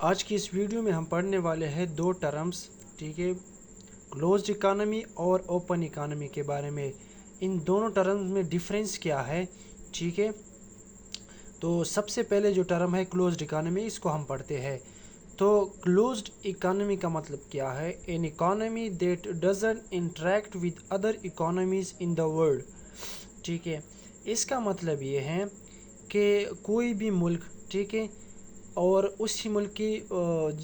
آج کی اس ویڈیو میں ہم پڑھنے والے ہیں دو ٹرمز، ٹھیک ہے، کلوزڈ اکانومی اور اوپن اکانومی کے بارے میں۔ ان دونوں ٹرمز میں ڈیفرنس کیا ہے، ٹھیک ہے۔ تو سب سے پہلے جو ٹرم ہے کلوزڈ اکانومی، اس کو ہم پڑھتے ہیں۔ تو کلوزڈ اکانومی کا مطلب کیا ہے؟ An economy that doesn't interact with other economies in the world, ٹھیک ہے۔ اس کا مطلب یہ ہے کہ کوئی بھی ملک، ٹھیک ہے، اور اسی ملک کی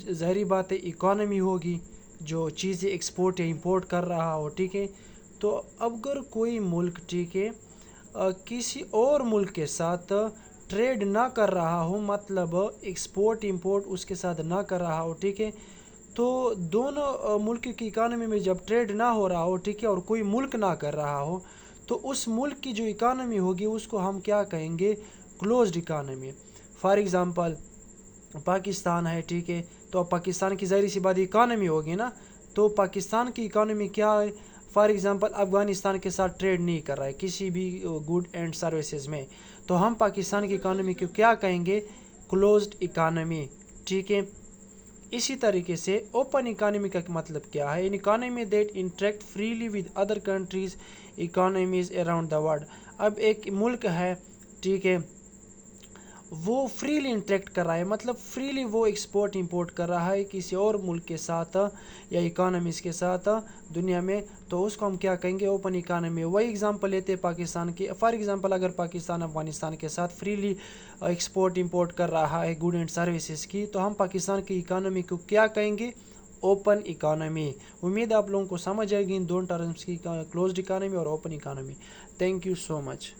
ظاہری بات ہے اکانومی ہوگی جو چیزیں ایکسپورٹ یا امپورٹ کر رہا ہو، ٹھیک ہے۔ تو اگر کوئی ملک، ٹھیک ہے، کسی اور ملک کے ساتھ ٹریڈ نہ کر رہا ہو، مطلب ایکسپورٹ امپورٹ اس کے ساتھ نہ کر رہا ہو، ٹھیک ہے، تو دونوں ملک کی اکانومی میں جب ٹریڈ نہ ہو رہا ہو، ٹھیک ہے، اور کوئی ملک نہ کر رہا ہو، تو اس ملک کی جو اکانومی ہوگی اس کو ہم کیا کہیں گے؟ Closed economy. For example Pakistan ہے، ٹھیک ہے، تو پاکستان کی ظاہری سی بات اکانومی ہوگی نا، تو پاکستان کی اکانومی کیا ہے؟ فار ایگزامپل افغانستان کے ساتھ ٹریڈ نہیں کر رہا ہے کسی بھی گوڈ اینڈ سروسز میں، تو ہم پاکستان کی اکانومی کو کیا کہیں گے؟ کلوزڈ اکانومی، ٹھیک ہے۔ اسی طریقے سے اوپن اکانومی کا مطلب کیا ہے؟ In economy that interact freely with other countries economies around the world. اب ایک ملک ہے، ٹھیک ہے، وہ فریلی انٹریکٹ کر رہا ہے، مطلب فریلی وہ ایکسپورٹ امپورٹ کر رہا ہے کسی اور ملک کے ساتھ یا اکانومیز کے ساتھ دنیا میں، تو اس کو ہم کیا کہیں گے؟ Open economy. وہی ایگزامپل لیتے ہیں پاکستان کی۔ فار ایگزامپل اگر پاکستان افغانستان کے ساتھ فریلی ایکسپورٹ امپورٹ کر رہا ہے گوڈ اینڈ سروسز کی، تو ہم پاکستان کی اکانومی کو کیا کہیں گے؟ Open economy. امید آپ لوگوں کو سمجھ آئے گی ان دونوں ٹرمز کی، کلوزڈ اکانومی اور open economy. Thank you so much.